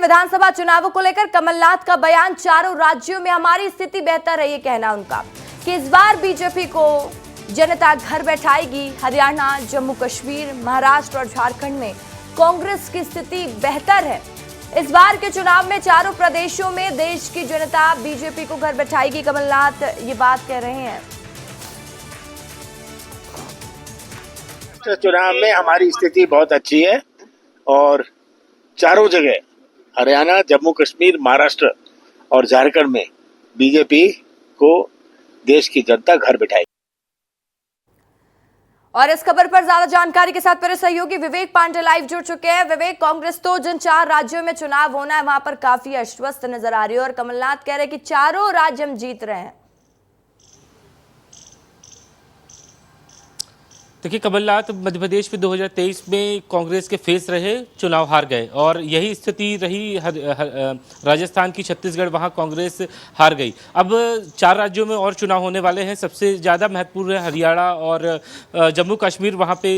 विधानसभा चुनावों को लेकर कमलनाथ का बयान, चारों राज्यों में हमारी स्थिति बेहतर है, ये कहना उनका कि इस बार बीजेपी को जनता घर बैठाएगी। हरियाणा, जम्मू कश्मीर, महाराष्ट्र और झारखंड में कांग्रेस की स्थिति बेहतर है। इस बार के चुनाव में चारों प्रदेशों में देश की जनता बीजेपी को घर बैठाएगी। कमलनाथ ये बात कह रहे हैं। चुनाव में हमारी स्थिति बहुत अच्छी है और चारों जगह हरियाणा, जम्मू कश्मीर, महाराष्ट्र और झारखंड में बीजेपी को देश की जनता घर बिठाएगी। और इस खबर पर ज्यादा जानकारी के साथ मेरे सहयोगी विवेक पांडे लाइव जुड़ चुके हैं। विवेक, कांग्रेस तो जिन 4 राज्यों में चुनाव होना है वहां पर काफी आश्वस्त नजर आ रही है और कमलनाथ कह रहे हैं कि चारों राज्य हम जीत रहे हैं। देखिए, कमलनाथ मध्य प्रदेश में 2023 में कांग्रेस के फेस रहे, चुनाव हार गए और यही स्थिति रही राजस्थान की, छत्तीसगढ़, वहां कांग्रेस हार गई। अब 4 राज्यों में और चुनाव होने वाले हैं। सबसे ज़्यादा महत्वपूर्ण है हरियाणा और जम्मू कश्मीर, वहां पे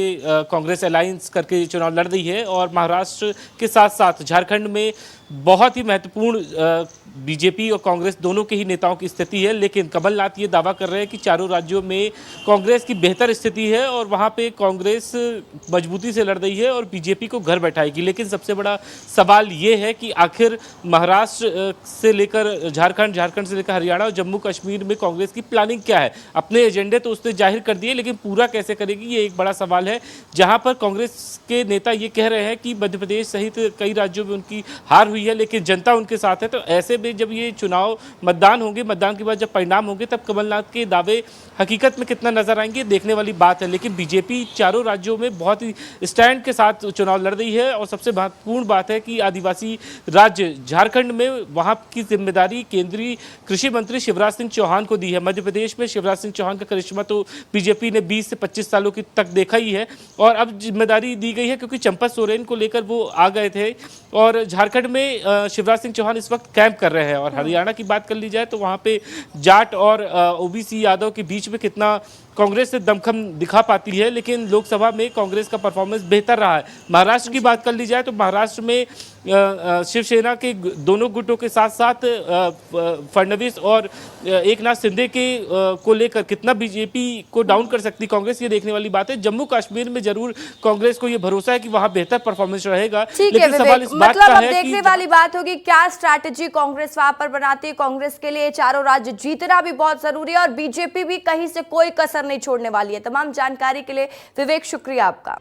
कांग्रेस अलायंस करके चुनाव लड़ रही है और महाराष्ट्र के साथ साथ झारखंड में बहुत ही महत्वपूर्ण बीजेपी और कांग्रेस दोनों के ही नेताओं की स्थिति है। लेकिन कमलनाथ ये दावा कर रहे हैं कि चारों राज्यों में कांग्रेस की बेहतर स्थिति है और वहाँ पे कांग्रेस मजबूती से लड़ रही है और बीजेपी को घर बैठाएगी। लेकिन सबसे बड़ा सवाल ये है कि आखिर महाराष्ट्र से लेकर झारखंड, झारखंड से लेकर हरियाणा और जम्मू कश्मीर में कांग्रेस की प्लानिंग क्या है। अपने एजेंडे तो उसने जाहिर कर दिए, लेकिन पूरा कैसे करेगी, ये एक बड़ा सवाल है। जहाँ पर कांग्रेस के नेता ये कह रहे हैं कि मध्य प्रदेश सहित कई राज्यों में उनकी हार हुई है, लेकिन जनता उनके साथ है। तो ऐसे में जब ये चुनाव मतदान होंगे, मतदान के बाद जब परिणाम होंगे, तब कमलनाथ के दावे हकीकत में कितना नजर आएंगे, देखने वाली बात है। लेकिन बीजेपी चारों राज्यों में बहुत ही स्टैंड के साथ चुनाव लड़ रही है और सबसे महत्वपूर्ण बात है कि आदिवासी राज्य झारखंड में वहां की जिम्मेदारी केंद्रीय कृषि मंत्री शिवराज सिंह चौहान को दी है। मध्य प्रदेश में शिवराज सिंह चौहान का करिश्मा तो बीजेपी ने 20 से 25 सालों की तक देखा ही है और अब जिम्मेदारी दी गई है क्योंकि चंपत सोरेन को लेकर वो आ गए थे और झारखंड में शिवराज सिंह चौहान इस वक्त कैंप कर रहे हैं। और हरियाणा की बात कर ली जाए तो वहां पे जाट और ओबीसी यादव के बीच में कितना कांग्रेस से दमखम दिखा पाती है, लेकिन लोकसभा में कांग्रेस का परफॉर्मेंस बेहतर रहा है। महाराष्ट्र की बात कर ली जाए तो महाराष्ट्र में शिवसेना के दोनों गुटों के साथ साथ फडणवीस और एकनाथ शिंदे के को लेकर कितना बीजेपी को डाउन कर सकती कांग्रेस, ये देखने वाली बात है। जम्मू कश्मीर में जरूर कांग्रेस को ये भरोसा है कि वहां बेहतर परफॉर्मेंस रहेगा, लेकिन सवाल इस बात का है देखने वाली बात होगी क्या स्ट्रैटेजी कांग्रेस वहां पर बनाती है। कांग्रेस के लिए चारों राज्य जीतना भी बहुत जरूरी है और बीजेपी भी कहीं से कोई कसर नहीं छोड़ने वाली है। तमाम जानकारी के लिए विवेक, शुक्रिया आपका।